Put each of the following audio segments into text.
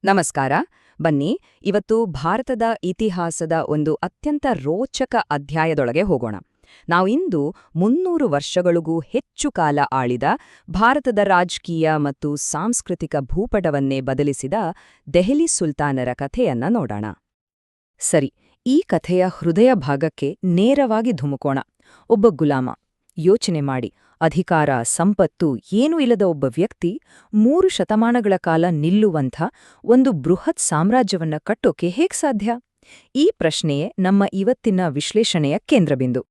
ನಮಸ್ಕಾರ. ಬನ್ನಿ, ಇವತ್ತು ಭಾರತದ ಇತಿಹಾಸದ ಒಂದು ಅತ್ಯಂತ ರೋಚಕ ಅಧ್ಯಾಯದೊಳಗೆ ಹೋಗೋಣ. ನಾವಿಂದು 300 ವರ್ಷಗಳಿಗೂ ಹೆಚ್ಚು ಕಾಲ ಆಳಿದ ಭಾರತದ ರಾಜಕೀಯ ಮತ್ತು ಸಾಂಸ್ಕೃತಿಕ ಭೂಪಟವನ್ನೇ ಬದಲಿಸಿದ ದೆಹಲಿ ಸುಲ್ತಾನರ ಕಥೆಯನ್ನ ನೋಡೋಣ. ಸರಿ, ಈ ಕಥೆಯ ಹೃದಯ ಭಾಗಕ್ಕೆ ನೇರವಾಗಿ ಧುಮುಕೋಣ. ಒಬ್ಬ ಗುಲಾಮ. ಯೋಚನೆ ಮಾಡಿ, ಅಧಿಕಾರ, ಸಂಪತ್ತು ಏನೂ ಇಲ್ಲದ ಒಬ್ಬ ವ್ಯಕ್ತಿ 3 ಶತಮಾನಗಳ ಕಾಲ ನಿಲ್ಲುವಂಥ ಒಂದು ಬೃಹತ್ ಸಾಮ್ರಾಜ್ಯವನ್ನ ಕಟ್ಟೋಕೆ ಹೇಗ್ ಸಾಧ್ಯ? ಈ ಪ್ರಶ್ನೆಯೇ ನಮ್ಮ ಇವತ್ತಿನ ವಿಶ್ಲೇಷಣೆಯ ಕೇಂದ್ರಬಿಂದು.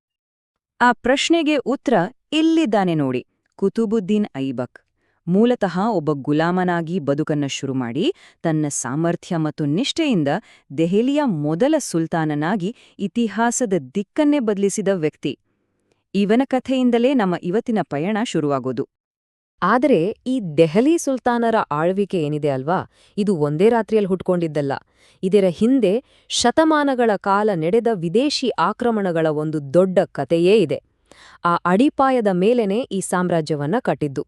ಆ ಪ್ರಶ್ನೆಗೆ ಉತ್ತರ ಇಲ್ಲಿದ್ದಾನೆ ನೋಡಿ. ಕುತುಬುದ್ದೀನ್ ಐಬಕ್ ಮೂಲತಃ ಒಬ್ಬ ಗುಲಾಮನಾಗಿ ಬದುಕನ್ನ ಶುರುಮಾಡಿ ತನ್ನ ಸಾಮರ್ಥ್ಯ ಮತ್ತು ನಿಷ್ಠೆಯಿಂದ ದೆಹಲಿಯ ಮೊದಲ ಸುಲ್ತಾನನಾಗಿ ಇತಿಹಾಸದ ದಿಕ್ಕನ್ನೇ ಬದಲಿಸಿದ ವ್ಯಕ್ತಿ. ಇವನ ಕಥೆಯಿಂದಲೇ ನಮ್ಮ ಇವತ್ತಿನ ಪಯಣ ಶುರುವಾಗೋದು. ಆದರೆ ಈ ದೆಹಲಿ ಸುಲ್ತಾನರ ಆಳ್ವಿಕೆ ಏನಿದೆ ಅಲ್ವಾ, ಇದು ಒಂದೇ ರಾತ್ರಿಯಲ್ಲಿ ಹುಟ್ಕೊಂಡಿದ್ದಲ್ಲ. ಇದರ ಹಿಂದೆ ಶತಮಾನಗಳ ಕಾಲ ನಡೆದ ವಿದೇಶಿ ಆಕ್ರಮಣಗಳ ಒಂದು ದೊಡ್ಡ ಕಥೆಯೇ ಇದೆ. ಆ ಅಡಿಪಾಯದ ಮೇಲೆನೇ ಈ ಸಾಮ್ರಾಜ್ಯವನ್ನ ಕಟ್ಟಿದ್ದು.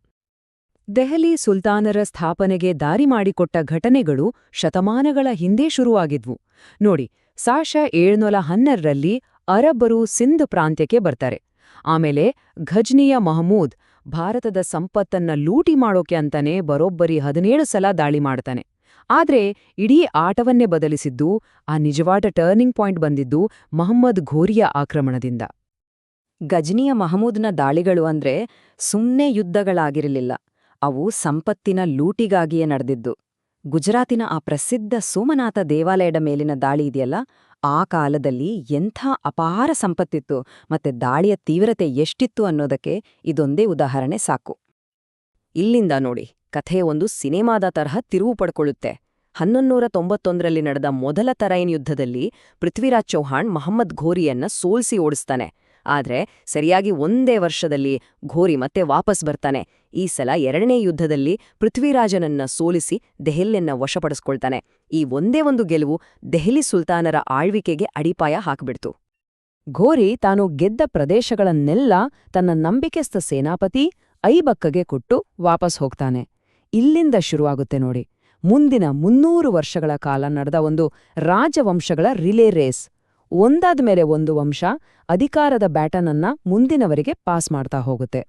ದೆಹಲಿ ಸುಲ್ತಾನರ ಸ್ಥಾಪನೆಗೆ ದಾರಿ ಮಾಡಿಕೊಟ್ಟ ಘಟನೆಗಳು ಶತಮಾನಗಳ ಹಿಂದೆ ಶುರುವಾಗಿದ್ವು. ನೋಡಿ, 712ರಲ್ಲಿ ಅರಬ್ಬರು ಸಿಂಧ್ ಪ್ರಾಂತ್ಯಕ್ಕೆ ಬರ್ತಾರೆ. ಆಮೇಲೆ ಘಜ್ನಿಯ ಮಹಮೂದ್ ಭಾರತದ ಸಂಪತ್ತನ್ನ ಲೂಟಿ ಮಾಡೋಕೆ ಅಂತಾನೆ ಬರೋಬ್ಬರಿ 17 ಸಲ ದಾಳಿ ಮಾಡ್ತಾನೆ. ಆದ್ರೆ ಇಡೀ ಆಟವನ್ನೇ ಬದಲಿಸಿದ್ದು, ಆ ನಿಜವಾದ ಟರ್ನಿಂಗ್ ಪಾಯಿಂಟ್ ಬಂದಿದ್ದು ಮಹಮ್ಮದ್ ಘೋರಿಯ ಆಕ್ರಮಣದಿಂದ. ಗಜ್ನಿಯ ಮಹಮೂದ್ನ ದಾಳಿಗಳು ಅಂದ್ರೆ ಸುಮ್ನೆ ಯುದ್ಧಗಳಾಗಿರಲಿಲ್ಲ, ಅವು ಸಂಪತ್ತಿನ ಲೂಟಿಗಾಗಿಯೇ ನಡೆದಿದ್ದು. ಗುಜರಾತಿನ ಆ ಪ್ರಸಿದ್ಧ ಸೋಮನಾಥ ದೇವಾಲಯದ ಮೇಲಿನ ದಾಳಿ ಇದೆಯಲ್ಲ, ಆ ಕಾಲದಲ್ಲಿ ಎಂಥ ಅಪಾರ ಸಂಪತ್ತಿತ್ತು ಮತ್ತೆ ದಾಳಿಯ ತೀವ್ರತೆ ಎಷ್ಟಿತ್ತು ಅನ್ನೋದಕ್ಕೆ ಇದೊಂದೇ ಉದಾಹರಣೆ ಸಾಕು. ಇಲ್ಲಿಂದ ನೋಡಿ, ಕಥೆ ಒಂದು ಸಿನೆಮಾದ ತರಹ ತಿರುವು ಪಡ್ಕೊಳ್ಳುತ್ತೆ. 1191ರಲ್ಲಿ ನಡೆದ ಮೊದಲ ತರೈನ್ ಯುದ್ಧದಲ್ಲಿ ಪೃಥ್ವಿರಾಜ್ ಚೌಹಾಣ್ ಮಹಮ್ಮದ್ ಘೋರಿಯನ್ನ ಸೋಲ್ಸಿ ಓಡಿಸ್ತಾನೆ. ಆದ್ರೆ ಸರಿಯಾಗಿ ಒಂದೇ ವರ್ಷದಲ್ಲಿ ಘೋರಿ ಮತ್ತೆ ವಾಪಸ್ ಬರ್ತಾನೆ. ಈ ಸಲ 2ನೇ ಯುದ್ಧದಲ್ಲಿ ಪೃಥ್ವಿರಾಜನನ್ನ ಸೋಲಿಸಿ ದೆಹಲಿಯನ್ನ ವಶಪಡಿಸ್ಕೊಳ್ತಾನೆ. ಈ ಒಂದೇ ಒಂದು ಗೆಲುವು ದೆಹಲಿ ಸುಲ್ತಾನರ ಆಳ್ವಿಕೆಗೆ ಅಡಿಪಾಯ ಹಾಕ್ಬಿಡ್ತು. ಘೋರಿ ತಾನು ಗೆದ್ದ ಪ್ರದೇಶಗಳನ್ನೆಲ್ಲ ತನ್ನ ನಂಬಿಕೆಸ್ಥ ಸೇನಾಪತಿ ಐಬಕ್ಗೆ ಕೊಟ್ಟು ವಾಪಸ್ ಹೋಗ್ತಾನೆ. ಇಲ್ಲಿಂದ ಶುರುವಾಗುತ್ತೆ ನೋಡಿ, ಮುಂದಿನ 300 ವರ್ಷಗಳ ಕಾಲ ನಡೆದ ಒಂದು ರಾಜವಂಶಗಳ ರಿಲೇ ರೇಸ್. ಒಂದಾದ ಮೇಲೆ ಒಂದು ವಂಶ ಅಧಿಕಾರದ ಬ್ಯಾಟನನ್ನ ಮುಂದಿನವರಿಗೆ ಪಾಸ್ ಮಾಡ್ತಾ ಹೋಗುತ್ತೆ.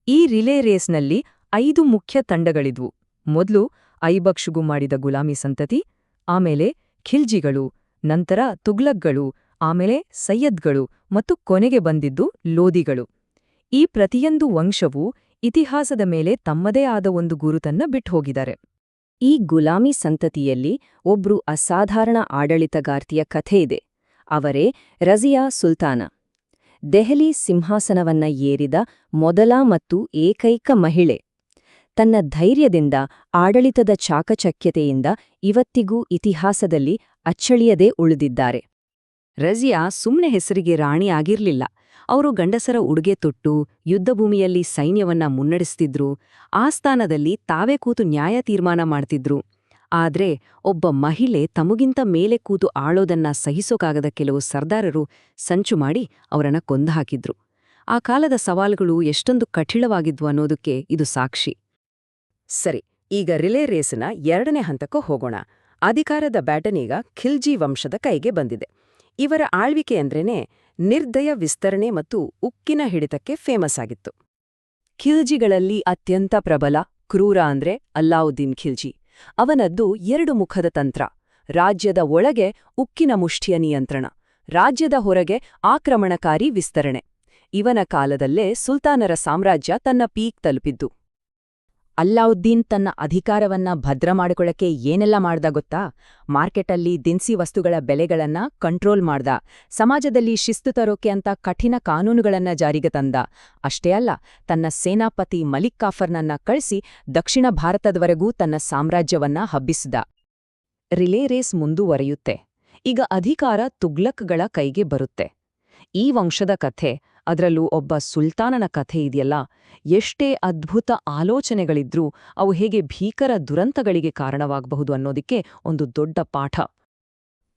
ಈ ರಿಲೇ ರೇಸ್ನಲ್ಲಿ 5 ಮುಖ್ಯ ತಂಡಗಳಿದ್ವು. ಮೊದಲು ಐಬಕ್ಷುಗು ಮಾಡಿದ ಗುಲಾಮಿ ಸಂತತಿ, ಆಮೇಲೆ ಖಿಲ್ಜಿಗಳು, ನಂತರ ತುಗ್ಲಕ್ಗಳು, ಆಮೇಲೆ ಸಯ್ಯದ್ಗಳು ಮತ್ತು ಕೊನೆಗೆ ಬಂದಿದ್ದು ಲೋದಿಗಳು. ಈ ಪ್ರತಿಯೊಂದು ವಂಶವೂ ಇತಿಹಾಸದ ಮೇಲೆ ತಮ್ಮದೇ ಆದ ಒಂದು ಗುರುತನ್ನ ಬಿಟ್ಹೋಗಿದ್ದಾರೆ. ಈ ಗುಲಾಮಿ ಸಂತತಿಯಲ್ಲಿ ಒಬ್ರು ಅಸಾಧಾರಣ ಆಡಳಿತಗಾರ್ತಿಯ ಕಥೆಯಿದೆ. ಅವರೇ ರಜಿಯಾ ಸುಲ್ತಾನ. ದೆಹಲಿ ಸಿಂಹಾಸನವನ್ನ ಏರಿದ ಮೊದಲ ಮತ್ತು ಏಕೈಕ ಮಹಿಳೆ. ತನ್ನ ಧೈರ್ಯದಿಂದ, ಆಡಳಿತದ ಚಾಕಚಕ್ಯತೆಯಿಂದ ಇವತ್ತಿಗೂ ಇತಿಹಾಸದಲ್ಲಿ ಅಚ್ಚಳಿಯದೇ ಉಳಿದಿದ್ದಾರೆ. ರಜಿಯಾ ಸುಮ್ನೆ ಹೆಸರಿಗೆ ರಾಣಿ ಆಗಿರ್ಲಿಲ್ಲ. ಅವರು ಗಂಡಸರ ಉಡುಗೆ ತೊಟ್ಟು ಯುದ್ಧಭೂಮಿಯಲ್ಲಿ ಸೈನ್ಯವನ್ನ ಮುನ್ನಡೆಸ್ತಿದ್ರು. ಆಸ್ಥಾನದಲ್ಲಿ ತಾವೇ ಕೂತು ನ್ಯಾಯ ತೀರ್ಮಾನ ಮಾಡ್ತಿದ್ರು. ಆದ್ರೆ ಒಬ್ಬ ಮಹಿಳೆ ತಮಗಿಂತ ಮೇಲೆ ಕೂತು ಆಳೋದನ್ನ ಸಹಿಸೋಕಾಗದ ಕೆಲವು ಸರ್ದಾರರು ಸಂಚು ಮಾಡಿ ಅವರನ್ನ ಕೊಂದುಹಾಕಿದ್ರು. ಆ ಕಾಲದ ಸವಾಲುಗಳು ಎಷ್ಟೊಂದು ಕಠಿಣವಾಗಿದ್ವು ಅನ್ನೋದಕ್ಕೆ ಇದು ಸಾಕ್ಷಿ. ಸರಿ, ಈಗ ರಿಲೇ ರೇಸಿನ 2ನೇ ಹಂತಕ್ಕೂ ಹೋಗೋಣ. ಅಧಿಕಾರದ ಬ್ಯಾಟನೀಗ ಖಿಲ್ಜಿ ವಂಶದ ಕೈಗೆ ಬಂದಿದೆ. ಇವರ ಆಳ್ವಿಕೆ ಅಂದ್ರೇನೆ ನಿರ್ದಯ ವಿಸ್ತರಣೆ ಮತ್ತು ಉಕ್ಕಿನ ಹಿಡಿತಕ್ಕೆ ಫೇಮಸ್ ಆಗಿತ್ತು. ಖಿಲ್ಜಿಗಳಲ್ಲಿ ಅತ್ಯಂತ ಪ್ರಬಲ, ಕ್ರೂರ ಅಂದ್ರೆ ಅಲ್ಲಾವುದ್ದೀನ್ ಖಿಲ್ಜಿ. ಅವನದ್ದು 2 ಮುಖದ ತಂತ್ರ. ರಾಜ್ಯದ ಒಳಗೆ ಉಕ್ಕಿನ ಮುಷ್ಟಿಯ ನಿಯಂತ್ರಣ, ರಾಜ್ಯದ ಹೊರಗೆ ಆಕ್ರಮಣಕಾರಿ ವಿಸ್ತರಣೆ. ಇವನ ಕಾಲದಲ್ಲೇ ಸುಲ್ತಾನರ ಸಾಮ್ರಾಜ್ಯ ತನ್ನ ಪೀಕ್ ತಲುಪಿದ್ದು. ಅಲ್ಲಾವುದ್ದೀನ್ ತನ್ನ ಅಧಿಕಾರವನ್ನ ಭದ್ರ ಮಾಡಿಕೊಳ್ಳಕ್ಕೆ ಏನೆಲ್ಲ ಮಾಡ್ದ ಗೊತ್ತಾ? ಮಾರ್ಕೆಟಲ್ಲಿ ದಿನಸಿ ವಸ್ತುಗಳ ಬೆಲೆಗಳನ್ನ ಕಂಟ್ರೋಲ್ ಮಾಡ್ದ, ಸಮಾಜದಲ್ಲಿ ಶಿಸ್ತು ತರೋಕೆ ಅಂತ ಕಠಿಣ ಕಾನೂನುಗಳನ್ನ ಜಾರಿಗೆ ತಂದ. ಅಷ್ಟೇ ಅಲ್ಲ, ತನ್ನ ಸೇನಾಪತಿ ಮಲಿಕ್ ಕಾಫರ್ನನ್ನ ಕಳಿಸಿ ದಕ್ಷಿಣ ಭಾರತದವರೆಗೂ ತನ್ನ ಸಾಮ್ರಾಜ್ಯವನ್ನ ಹಬ್ಬಿಸಿದ. ರಿಲೇ ರೇಸ್ ಮುಂದುವರಿಯುತ್ತೆ. ಈಗ ಅಧಿಕಾರ ತುಗ್ಲಕ್ಗಳ ಕೈಗೆ ಬರುತ್ತೆ. ಈ ವಂಶದ ಕಥೆ, ಅದರಲ್ಲೂ ಒಬ್ಬ ಸುಲ್ತಾನನ ಕಥೆ ಇದೆಯಲ್ಲ, ಎಷ್ಟೇ ಅದ್ಭುತ ಆಲೋಚನೆಗಳಿದ್ರೂ ಅವು ಹೇಗೆ ಭೀಕರ ದುರಂತಗಳಿಗೆ ಕಾರಣವಾಗಬಹುದು ಅನ್ನೋದಕ್ಕೆ ಒಂದು ದೊಡ್ಡ ಪಾಠ.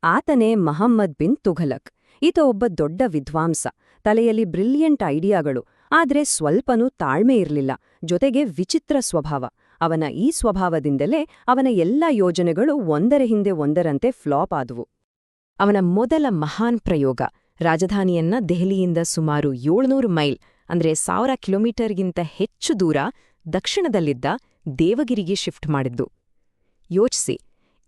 ಆತನೇ ಮಹಮ್ಮದ್ ಬಿನ್ ತುಘಲಕ್. ಈತ ಒಬ್ಬ ದೊಡ್ಡ ವಿದ್ವಾಂಸ, ತಲೆಯಲ್ಲಿ ಬ್ರಿಲಿಯಂಟ್ ಐಡಿಯಾಗಳು, ಆದ್ರೆ ಸ್ವಲ್ಪನೂ ತಾಳ್ಮೆ ಇರಲಿಲ್ಲ. ಜೊತೆಗೆ ವಿಚಿತ್ರ ಸ್ವಭಾವ. ಅವನ ಈ ಸ್ವಭಾವದಿಂದಲೇ ಅವನ ಎಲ್ಲಾ ಯೋಜನೆಗಳು ಒಂದರ ಹಿಂದೆ ಒಂದರಂತೆ ಫ್ಲಾಪ್ ಆದುವು. ಅವನ ಮೊದಲ ಮಹಾನ್ ಪ್ರಯೋಗ ರಾಜಧಾನಿಯನ್ನ ದೆಹಲಿಯಿಂದ ಸುಮಾರು 700 ಮೈಲ್ ಅಂದ್ರೆ 1000 ಕಿಲೋಮೀಟರ್ಗಿಂತ ಹೆಚ್ಚು ದೂರ ದಕ್ಷಿಣದಲ್ಲಿದ್ದ ದೇವಗಿರಿಗೆ ಶಿಫ್ಟ್ ಮಾಡಿದ್ದು. ಯೋಚಿಸಿ,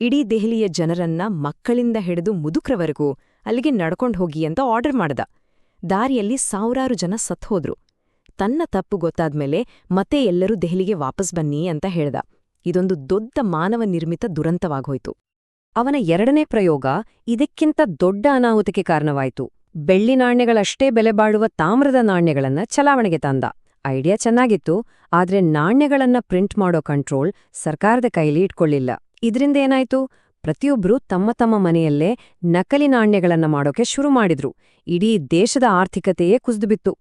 ಇಡೀ ದೆಹಲಿಯ ಜನರನ್ನ ಮಕ್ಕಳಿಂದ ಹಿಡಿದು ಮುದುಕ್ರವರೆಗೂ ಅಲ್ಲಿಗೆ ನಡ್ಕೊಂಡು ಹೋಗಿ ಅಂತ ಆರ್ಡರ್ ಮಾಡ್ದ. ದಾರಿಯಲ್ಲಿ ಸಾವಿರಾರು ಜನ ಸತ್ಹೋದ್ರು. ತನ್ನ ತಪ್ಪು ಗೊತ್ತಾದ್ಮೇಲೆ ಮತ್ತೆ ಎಲ್ಲರೂ ದೆಹಲಿಗೆ ವಾಪಸ್ ಬನ್ನಿ ಅಂತ ಹೇಳ್ದ. ಇದೊಂದು ದೊಡ್ಡ ಮಾನವ ನಿರ್ಮಿತ ದುರಂತವಾಗೋಯ್ತು. ಅವನ ಎರಡನೇ ಪ್ರಯೋಗ ಇದಕ್ಕಿಂತ ದೊಡ್ಡ ಅನಾಹುತಕ್ಕೆ ಕಾರಣವಾಯಿತು. ಬೆಳ್ಳಿ ನಾಣ್ಯಗಳಷ್ಟೇ ಬೆಲೆ ಬಾಳುವ ತಾಮ್ರದ ನಾಣ್ಯಗಳನ್ನ ಚಲಾವಣೆಗೆ ತಂದ. ಐಡಿಯಾ ಚೆನ್ನಾಗಿತ್ತು, ಆದ್ರೆ ನಾಣ್ಯಗಳನ್ನ ಪ್ರಿಂಟ್ ಮಾಡೋ ಕಂಟ್ರೋಲ್ ಸರ್ಕಾರದ ಕೈಲಿ ಇಟ್ಕೊಳ್ಳಿಲ್ಲ. ಇದರಿಂದ ಏನಾಯ್ತು? ಪ್ರತಿಯೊಬ್ರೂ ತಮ್ಮ ತಮ್ಮ ಮನೆಯಲ್ಲೇ ನಕಲಿ ನಾಣ್ಯಗಳನ್ನ ಮಾಡೋಕೆ ಶುರು ಮಾಡಿದ್ರು. ಇಡೀ ದೇಶದ ಆರ್ಥಿಕತೆಯೇ ಕುಸಿದುಬಿತ್ತು.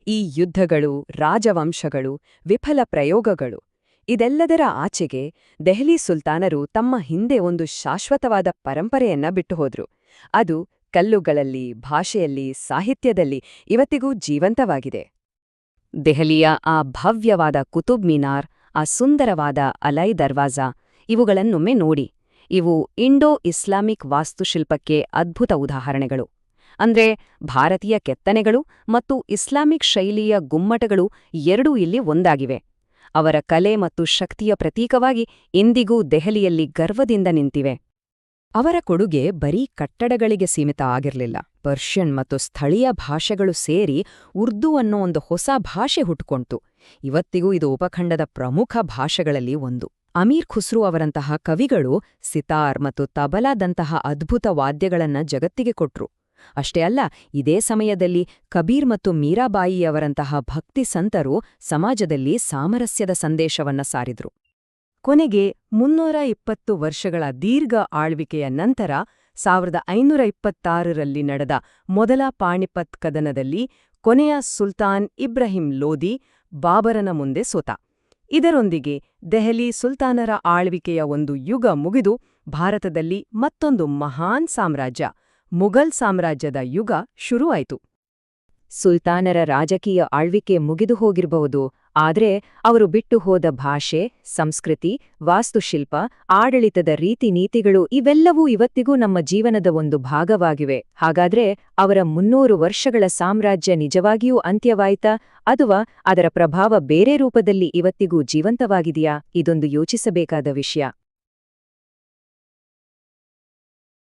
ಈ ಯುದ್ಧಗಳು, ರಾಜವಂಶಗಳು, ವಿಫಲ ಪ್ರಯೋಗಗಳು ಇದೆಲ್ಲದರ ಆಚೆಗೆ ದೆಹಲಿ ಸುಲ್ತಾನರು ತಮ್ಮ ಹಿಂದೆ ಒಂದು ಶಾಶ್ವತವಾದ ಪರಂಪರೆಯನ್ನ ಬಿಟ್ಟುಹೋದ್ರು. ಅದು ಕಲ್ಲುಗಳಲ್ಲಿ, ಭಾಷೆಯಲ್ಲಿ, ಸಾಹಿತ್ಯದಲ್ಲಿ ಇವತ್ತಿಗೂ ಜೀವಂತವಾಗಿದೆ. ದೆಹಲಿಯ ಆ ಭವ್ಯವಾದ ಕುತುಬ್ ಮಿನಾರ್, ಆ ಸುಂದರವಾದ ಅಲೈ ದರ್ವಾಜಾ ಇವುಗಳನ್ನೊಮ್ಮೆ ನೋಡಿ. ಇವು ಇಂಡೋ-ಇಸ್ಲಾಮಿಕ್ ವಾಸ್ತುಶಿಲ್ಪಕ್ಕೆ ಅದ್ಭುತ ಉದಾಹರಣೆಗಳು. ಅಂದ್ರೆ ಭಾರತೀಯ ಕೆತ್ತನೆಗಳು ಮತ್ತು ಇಸ್ಲಾಮಿಕ್ ಶೈಲಿಯ ಗುಮ್ಮಟಗಳು ಎರಡೂ ಇಲ್ಲಿ ಒಂದಾಗಿವೆ. ಅವರ ಕಲೆ ಮತ್ತು ಶಕ್ತಿಯ ಪ್ರತೀಕವಾಗಿ ಇಂದಿಗೂ ದೆಹಲಿಯಲ್ಲಿ ಗರ್ವದಿಂದ ನಿಂತಿವೆ. ಅವರ ಕೊಡುಗೆ ಬರೀ ಕಟ್ಟಡಗಳಿಗೆ ಸೀಮಿತ ಆಗಿರಲಿಲ್ಲ. ಪರ್ಷಿಯನ್ ಮತ್ತು ಸ್ಥಳೀಯ ಭಾಷೆಗಳು ಸೇರಿ ಉರ್ದು ಅನ್ನೋ ಒಂದು ಹೊಸ ಭಾಷೆ ಹುಟ್ಟುಕೊಂತು. ಇವತ್ತಿಗೂ ಇದು ಉಪಖಂಡದ ಪ್ರಮುಖ ಭಾಷೆಗಳಲ್ಲಿ ಒಂದು. ಅಮೀರ್ ಖುಸ್ರು ಅವರಂತಹ ಕವಿಗಳು ಸಿತಾರ್ ಮತ್ತು ತಬಲಾದಂತಹ ಅದ್ಭುತ ವಾದ್ಯಗಳನ್ನ ಜಗತ್ತಿಗೆ ಕೊಟ್ರು. ಅಷ್ಟೇ ಅಲ್ಲ, ಇದೇ ಸಮಯದಲ್ಲಿ ಕಬೀರ್ ಮತ್ತು ಮೀರಾಬಾಯಿಯವರಂತಹ ಭಕ್ತಿ ಸಂತರು ಸಮಾಜದಲ್ಲಿ ಸಾಮರಸ್ಯದ ಸಂದೇಶವನ್ನ ಸಾರಿದ್ರು. ಕೊನೆಗೆ 320 ವರ್ಷಗಳ ದೀರ್ಘ ಆಳ್ವಿಕೆಯ ನಂತರ 1526ರಲ್ಲಿ ನಡೆದ ಮೊದಲ ಪಾಣಿಪತ್ ಕದನದಲ್ಲಿ ಕೊನೆಯ ಸುಲ್ತಾನ್ ಇಬ್ರಾಹಿಂ ಲೋದಿ ಬಾಬರನ ಮುಂದೆ ಸೋತ. ಇದರೊಂದಿಗೆ ದೆಹಲಿ ಸುಲ್ತಾನರ ಆಳ್ವಿಕೆಯ ಒಂದು ಯುಗ ಮುಗಿದು ಭಾರತದಲ್ಲಿ ಮತ್ತೊಂದು ಮಹಾನ್ ಸಾಮ್ರಾಜ್ಯ, ಮುಘಲ್ ಸಾಮ್ರಾಜ್ಯದ ಯುಗ ಶುರುವಾಯಿತು. ಸುಲ್ತಾನರ ರಾಜಕೀಯ ಆಳ್ವಿಕೆ ಮುಗಿದು ಹೋಗಿರಬಹುದು, ಆದ್ರೆ ಅವರು ಬಿಟ್ಟು ಹೋದ ಭಾಷೆ, ಸಂಸ್ಕೃತಿ, ವಾಸ್ತುಶಿಲ್ಪ, ಆಡಳಿತದ ರೀತಿ ನೀತಿಗಳು ಇವೆಲ್ಲವೂ ಇವತ್ತಿಗೂ ನಮ್ಮ ಜೀವನದ ಒಂದು ಭಾಗವಾಗಿವೆ. ಹಾಗಾದ್ರೆ ಅವರ 300 ವರ್ಷಗಳ ಸಾಮ್ರಾಜ್ಯ ನಿಜವಾಗಿಯೂ ಅಂತ್ಯವಾಯಿತಾ, ಅಥವಾ ಅದರ ಪ್ರಭಾವ ಬೇರೆ ರೂಪದಲ್ಲಿ ಇವತ್ತಿಗೂ ಜೀವಂತವಾಗಿದೆಯಾ? ಇದೊಂದು ಯೋಚಿಸಬೇಕಾದ ವಿಷಯ.